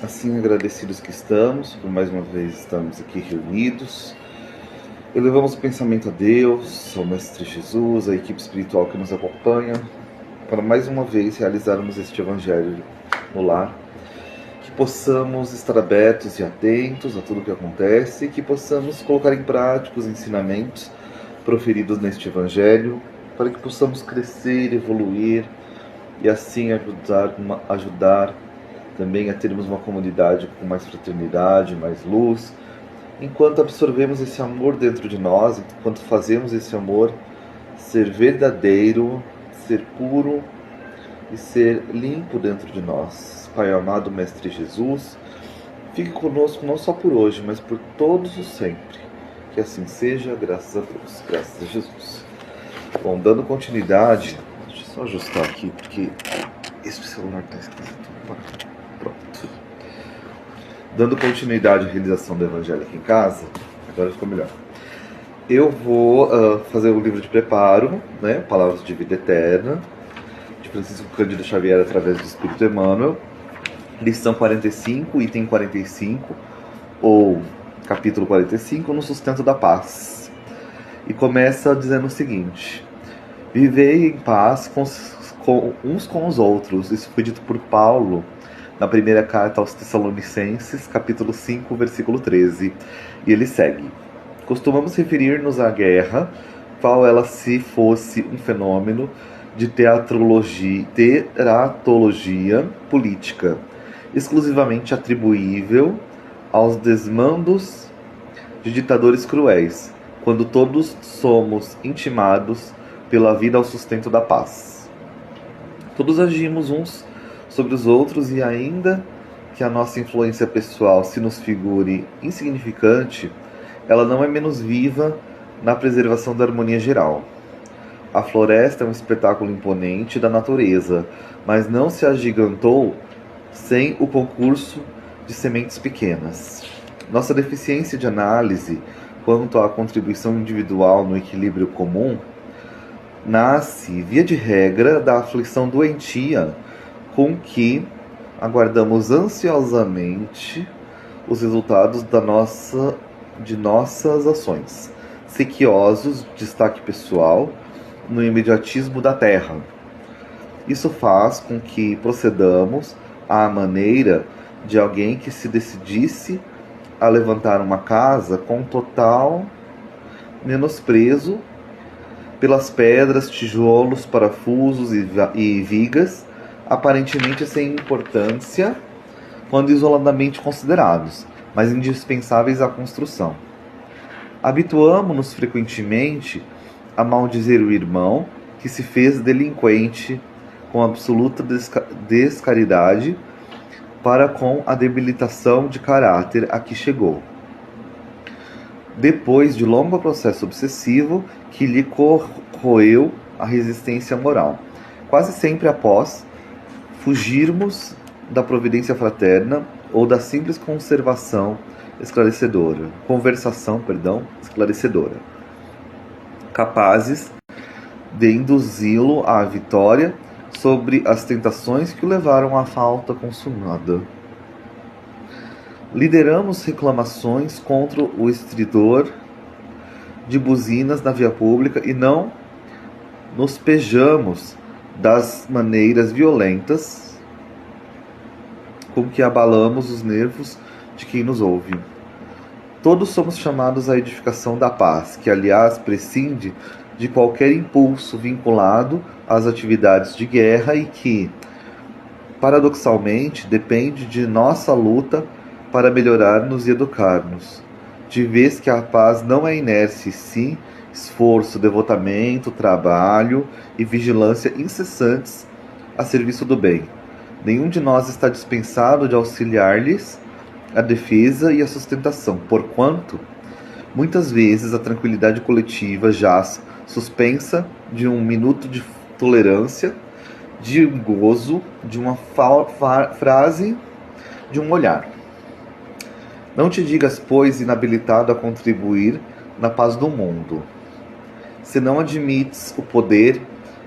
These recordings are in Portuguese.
Assim agradecidos que estamos, por mais uma vez estamos aqui reunidos, elevamos o pensamento a Deus, ao Mestre Jesus, à equipe espiritual que nos acompanha, para mais uma vez realizarmos este Evangelho no lar, que possamos estar abertos e atentos a tudo o que acontece, e que possamos colocar em prática os ensinamentos proferidos neste Evangelho, para que possamos crescer, evoluir e assim ajudar também a termos uma comunidade com mais fraternidade, mais luz, enquanto absorvemos esse amor dentro de nós, enquanto fazemos esse amor ser verdadeiro, ser puro e ser limpo dentro de nós. Pai amado, Mestre Jesus, fique conosco não só por hoje, mas por todos os sempre. Que assim seja, graças a Deus, graças a Jesus. Bom, dando continuidade, deixa eu só ajustar aqui, porque esse celular está esquisito. Pronto. Dando continuidade à realização do Evangelho aqui em casa, agora ficou melhor. Eu vou fazer o livro de preparo, né? Palavras de Vida Eterna, de Francisco Cândido Xavier, através do Espírito Emmanuel. Lição 45, item 45, ou capítulo 45, no sustento da paz. E começa dizendo o seguinte: vivei em paz uns com os outros. Isso foi dito por Paulo na primeira carta aos Tessalonicenses, capítulo 5, versículo 13. E ele segue: costumamos referir-nos à guerra, qual ela se fosse um fenômeno de teratologia política, exclusivamente atribuível aos desmandos de ditadores cruéis, quando todos somos intimados pela vida ao sustento da paz. Todos agimos uns sobre os outros, e ainda que a nossa influência pessoal se nos figure insignificante, ela não é menos viva na preservação da harmonia geral. A floresta é um espetáculo imponente da natureza, mas não se agigantou sem o concurso de sementes pequenas. Nossa deficiência de análise quanto à contribuição individual no equilíbrio comum nasce, via de regra, da aflição doentia com que aguardamos ansiosamente os resultados de nossas ações, sequiosos de destaque pessoal no imediatismo da terra. Isso faz com que procedamos à maneira de alguém que se decidisse a levantar uma casa com total menosprezo pelas pedras, tijolos, parafusos e vigas, aparentemente sem importância quando isoladamente considerados, mas indispensáveis à construção. Habituamo-nos frequentemente a maldizer o irmão que se fez delinquente com absoluta descaridade para com a debilitação de caráter a que chegou, depois de longo processo obsessivo que lhe corroeu a resistência moral, quase sempre após fugirmos da providência fraterna ou da simples conversação esclarecedora, capazes de induzi-lo à vitória sobre as tentações que o levaram à falta consumada. Lideramos reclamações contra o estridor de buzinas na via pública e não nos pejamos das maneiras violentas com que abalamos os nervos de quem nos ouve. Todos somos chamados à edificação da paz, que, aliás, prescinde de qualquer impulso vinculado às atividades de guerra e que, paradoxalmente, depende de nossa luta para melhorar-nos e educar-nos, de vez que a paz não é inércia, e sim esforço, devotamento, trabalho e vigilância incessantes a serviço do bem. Nenhum de nós está dispensado de auxiliar-lhes a defesa e a sustentação, porquanto, muitas vezes, a tranquilidade coletiva jaz suspensa de um minuto de tolerância, de um gozo, de uma frase, de um olhar. Não te digas, pois, inabilitado a contribuir na paz do mundo. Se não admites o poder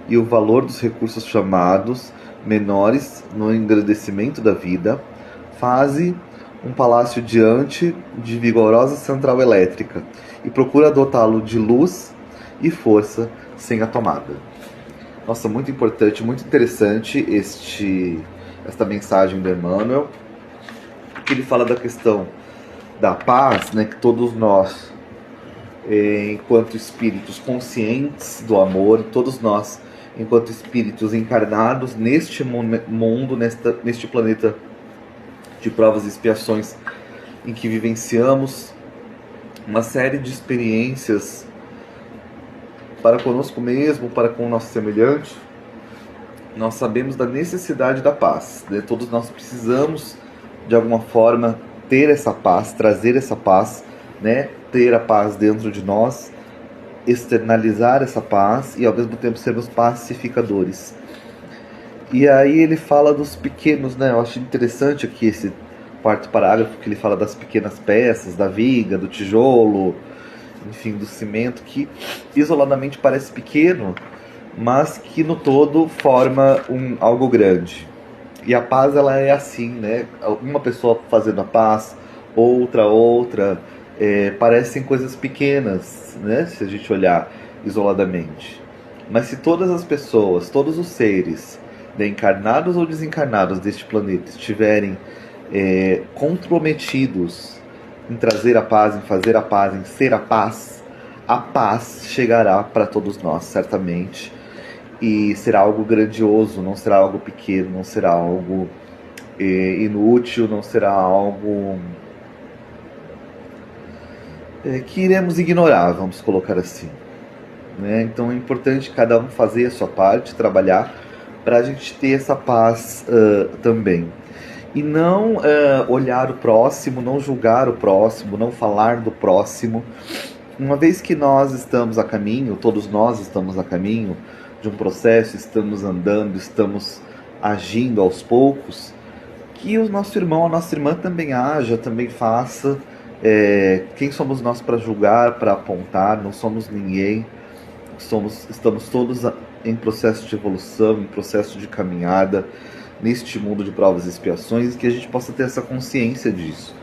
e o valor dos recursos chamados menores no engrandecimento da vida, Faze um palácio diante de vigorosa central elétrica e procura dotá-lo de luz e força sem a tomada. Nossa, muito importante, muito interessante esta mensagem do Emmanuel, que ele fala da questão da paz, né, que todos nós, enquanto espíritos conscientes do amor, todos nós, enquanto espíritos encarnados neste mundo, neste planeta de provas e expiações, em que vivenciamos uma série de experiências para conosco mesmo, para com o nosso semelhante, nós sabemos da necessidade da paz, né? Todos nós precisamos, de alguma forma, ter essa paz, trazer essa paz, né? Ter a paz dentro de nós, externalizar essa paz e, ao mesmo tempo, sermos pacificadores. E aí ele fala dos pequenos, né? Eu acho interessante aqui esse quarto parágrafo, que ele fala das pequenas peças, da viga, do tijolo, enfim, do cimento, que isoladamente parece pequeno, mas que no todo forma algo grande. E a paz, ela é assim, né? Uma pessoa fazendo a paz, outra, parecem coisas pequenas, né? Se a gente olhar isoladamente. Mas se todas as pessoas, todos os seres, né, encarnados ou desencarnados deste planeta, estiverem comprometidos em trazer a paz, em fazer a paz, em ser a paz chegará para todos nós, certamente. E será algo grandioso, não será algo pequeno, não será algo inútil, não será algo que iremos ignorar, vamos colocar assim, né? Então é importante cada um fazer a sua parte, trabalhar para a gente ter essa paz também. E não olhar o próximo, não julgar o próximo, não falar do próximo. Uma vez que nós estamos a caminho, todos nós estamos a caminho de um processo, estamos andando, estamos agindo aos poucos, que o nosso irmão, a nossa irmã também haja, também faça. Quem somos nós para julgar, para apontar? Não somos ninguém. Estamos todos em processo de evolução, em processo de caminhada neste mundo de provas e expiações, e que a gente possa ter essa consciência disso,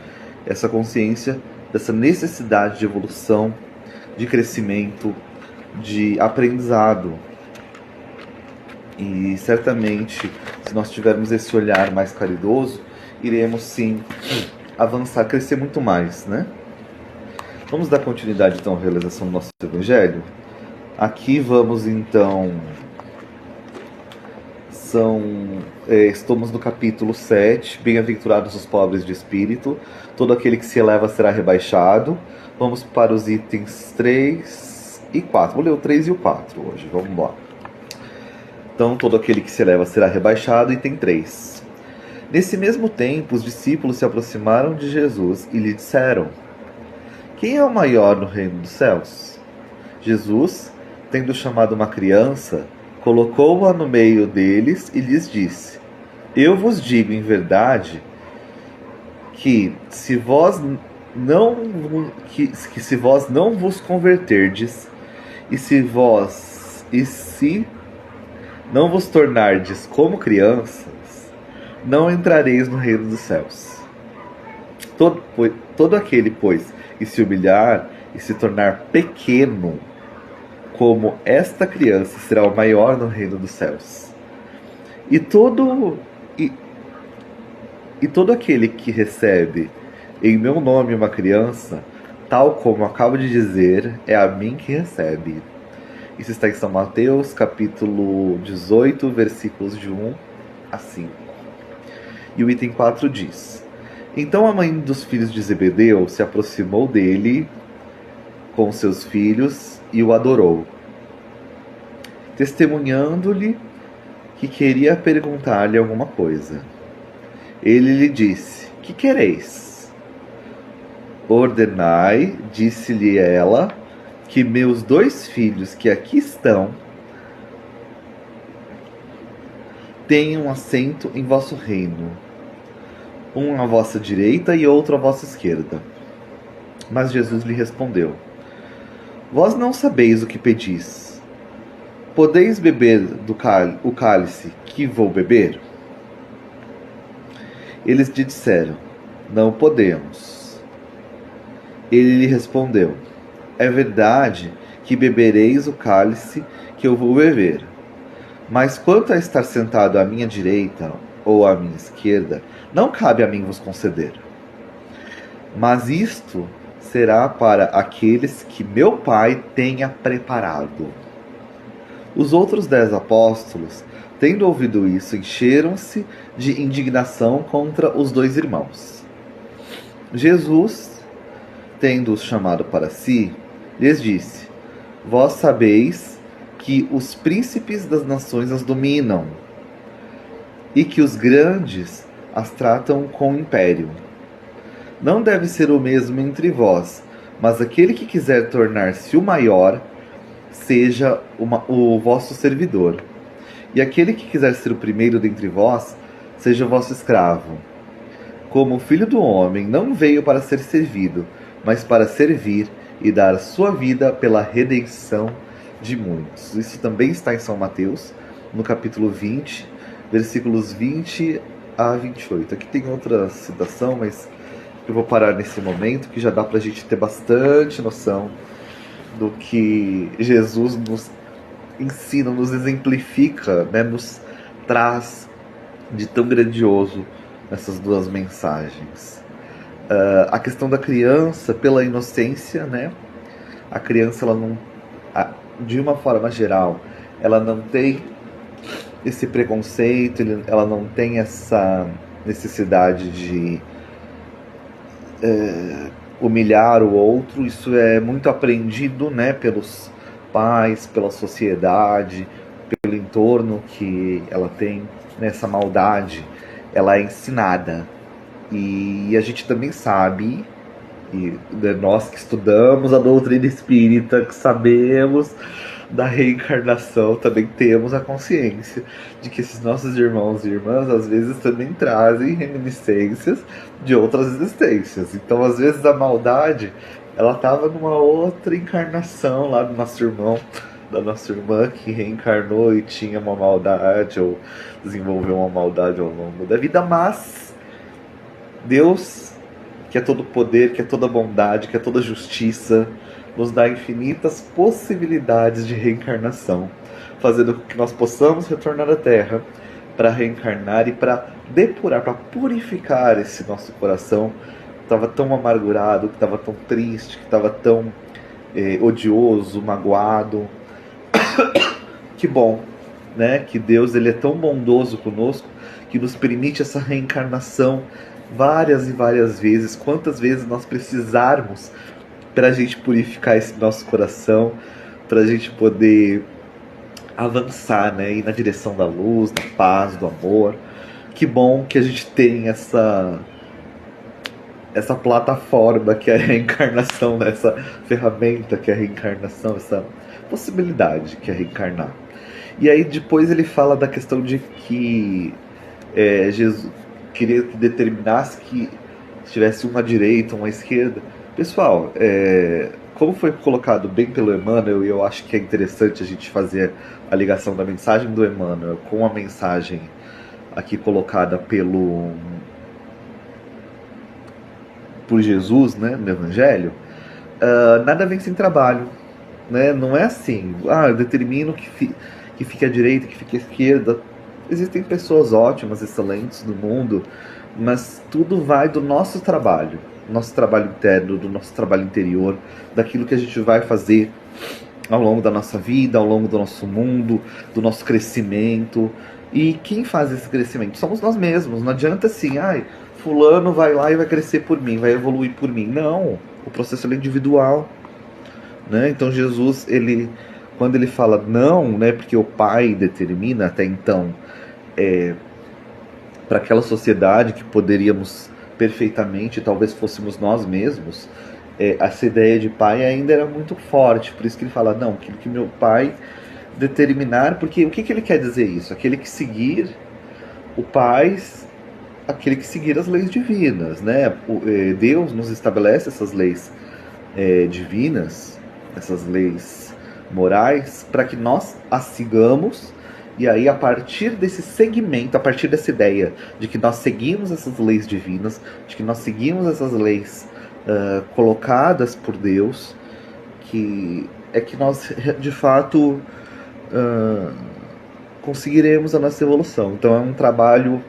essa consciência dessa necessidade de evolução, de crescimento, de aprendizado. E certamente, se nós tivermos esse olhar mais caridoso, iremos sim avançar, crescer muito mais, né? Vamos dar continuidade então à realização do nosso Evangelho? Aqui vamos então... estamos no capítulo 7, bem-aventurados os pobres de espírito, todo aquele que se eleva será rebaixado. Vamos para os itens 3 e 4. Vou ler o 3 e o 4 hoje, vamos lá. Então, todo aquele que se eleva será rebaixado, item 3. Nesse mesmo tempo, os discípulos se aproximaram de Jesus e lhe disseram: quem é o maior no reino dos céus? Jesus, tendo chamado uma criança, colocou-a no meio deles e lhes disse: eu vos digo em verdade que se vós não vos converterdes e se não vos tornardes como crianças, não entrareis no reino dos céus. Todo aquele, pois, que se humilhar e se tornar pequeno como esta criança, será o maior no reino dos céus. E todo aquele que recebe em meu nome uma criança, tal como acabo de dizer, é a mim que recebe. Isso está em São Mateus, capítulo 18, versículos de 1 a 5. E o item 4 diz: então a mãe dos filhos de Zebedeu se aproximou dele com seus filhos e o adorou, testemunhando-lhe que queria perguntar-lhe alguma coisa. Ele lhe disse: que quereis? Ordenai, disse-lhe ela, que meus 2 filhos que aqui estão tenham assento em vosso reino, um à vossa direita e outro à vossa esquerda. Mas Jesus lhe respondeu: vós não sabeis o que pedis. Podeis beber o cálice que vou beber? Eles lhe disseram: não podemos. Ele lhe respondeu: é verdade que bebereis o cálice que eu vou beber. Mas quanto a estar sentado à minha direita ou à minha esquerda, não cabe a mim vos conceder. Mas isto será para aqueles que meu Pai tenha preparado. Os outros 10 apóstolos, tendo ouvido isso, encheram-se de indignação contra os 2 irmãos. Jesus, tendo-os chamado para si, lhes disse: vós sabeis que os príncipes das nações as dominam, e que os grandes as tratam com império. Não deve ser o mesmo entre vós, mas aquele que quiser tornar-se o maior, seja o vosso servidor. E aquele que quiser ser o primeiro dentre vós, seja o vosso escravo. Como o Filho do Homem não veio para ser servido, mas para servir e dar sua vida pela redenção de muitos. Isso também está em São Mateus, no capítulo 20, versículos 20 a 28. Aqui tem outra citação, mas eu vou parar nesse momento, que já dá para a gente ter bastante noção do que Jesus nos ensina, nos exemplifica, né, nos traz de tão grandioso nessas 2 mensagens. A questão da criança, pela inocência, né? A criança, ela não, de uma forma geral, ela não tem esse preconceito, ela não tem essa necessidade de humilhar o outro. Isso é muito aprendido, né, pelos pais, pela sociedade, pelo entorno que ela tem. Nessa maldade, ela é ensinada. E a gente também sabe, e nós que estudamos a doutrina espírita, que sabemos da reencarnação, também temos a consciência de que esses nossos irmãos e irmãs às vezes também trazem reminiscências de outras existências. Então, às vezes, a maldade, ela estava numa outra encarnação lá do nosso irmão, da nossa irmã, que reencarnou e tinha uma maldade, ou desenvolveu uma maldade ao longo da vida. Mas Deus, que é todo poder, que é toda bondade, que é toda justiça, nos dá infinitas possibilidades de reencarnação, fazendo com que nós possamos retornar à Terra para reencarnar e para depurar, para purificar esse nosso coração que estava tão amargurado, que estava tão triste, que estava tão odioso, magoado. Que bom, né? Que Deus, ele é tão bondoso conosco, que nos permite essa reencarnação várias e várias vezes, quantas vezes nós precisarmos, para a gente purificar esse nosso coração, para a gente poder avançar, né? Ir na direção da luz, da paz, do amor. Que bom que a gente tem essa plataforma que é a reencarnação, né? Essa ferramenta que é a reencarnação, essa possibilidade que é reencarnar. E aí depois ele fala da questão de que Jesus queria que determinasse que tivesse uma direita, uma esquerda. Pessoal, como foi colocado bem pelo Emmanuel, e eu acho que é interessante a gente fazer a ligação da mensagem do Emmanuel com a mensagem aqui colocada por Jesus, né, no Evangelho. Nada vem sem trabalho, né? Não é assim, eu determino que fique à direita, que fique à esquerda. Existem pessoas ótimas, excelentes no mundo, mas tudo vai do nosso trabalho interno, do nosso trabalho interior, daquilo que a gente vai fazer ao longo da nossa vida, ao longo do nosso mundo, do nosso crescimento. E quem faz esse crescimento? Somos nós mesmos. Não adianta assim, fulano vai lá e vai crescer por mim, vai evoluir por mim. Não, o processo é individual, né? Então Jesus, quando ele fala não, né, porque o Pai determina, até então, para aquela sociedade que poderíamos perfeitamente, talvez fôssemos nós mesmos, essa ideia de pai ainda era muito forte. Por isso que ele fala, não, aquilo que meu pai determinar, porque o que ele quer dizer isso? Aquele que seguir o pai, aquele que seguir as leis divinas, né? Deus nos estabelece essas leis divinas, essas leis morais, para que nós as sigamos E aí, a partir desse segmento, a partir dessa ideia de que nós seguimos essas leis divinas, de que nós seguimos essas leis colocadas por Deus, que nós, de fato, conseguiremos a nossa evolução. Então, é um trabalho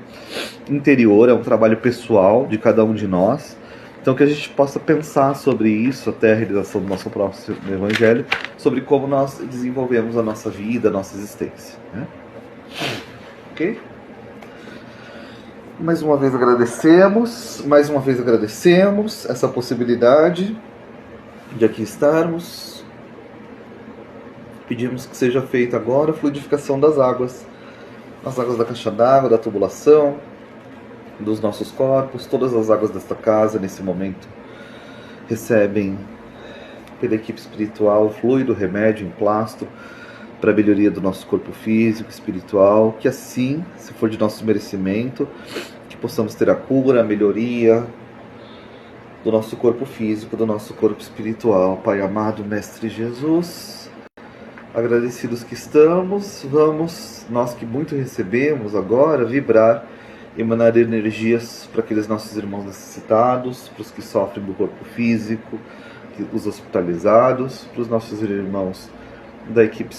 interior, é um trabalho pessoal de cada um de nós. Então, que a gente possa pensar sobre isso até a realização do nosso próximo Evangelho, sobre como nós desenvolvemos a nossa vida, a nossa existência. Né? Ok? Mais uma vez agradecemos essa possibilidade de aqui estarmos. Pedimos que seja feita agora a fluidificação das águas, as águas da caixa d'água, da tubulação, dos nossos corpos. Todas as águas desta casa, nesse momento, recebem pela equipe espiritual fluido, remédio, emplasto, para a melhoria do nosso corpo físico, espiritual, que assim, se for de nosso merecimento, que possamos ter a cura, a melhoria do nosso corpo físico, do nosso corpo espiritual. Pai amado, Mestre Jesus, agradecidos que estamos, vamos, nós que muito recebemos agora, vibrar, emanar energias para aqueles nossos irmãos necessitados, para os que sofrem do corpo físico, os hospitalizados, para os nossos irmãos da equipe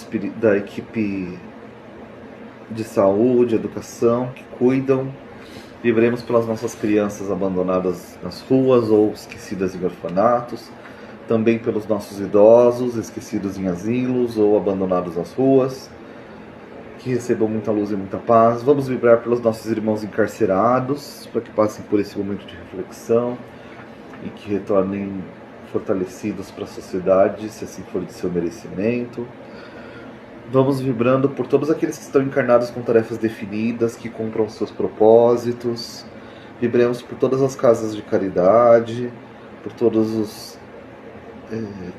de saúde, educação, que cuidam. Vibremos pelas nossas crianças abandonadas nas ruas ou esquecidas em orfanatos, também pelos nossos idosos esquecidos em asilos ou abandonados nas ruas, que recebam muita luz e muita paz. Vamos vibrar pelos nossos irmãos encarcerados, para que passem por esse momento de reflexão e que retornem fortalecidos para a sociedade, se assim for de seu merecimento. Vamos vibrando por todos aqueles que estão encarnados com tarefas definidas, que cumpram seus propósitos. Vibremos por todas as casas de caridade, por todos os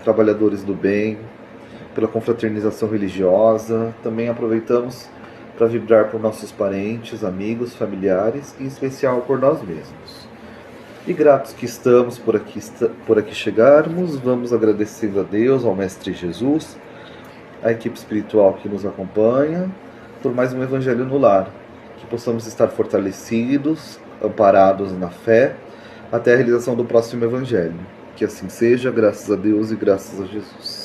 trabalhadores do bem, pela confraternização religiosa. Também aproveitamos para vibrar por nossos parentes, amigos, familiares e em especial por nós mesmos. E gratos que estamos por aqui chegarmos, vamos agradecendo a Deus, ao Mestre Jesus, a equipe espiritual que nos acompanha, por mais um Evangelho no lar, que possamos estar fortalecidos, amparados na fé, até a realização do próximo Evangelho. Que assim seja, graças a Deus e graças a Jesus.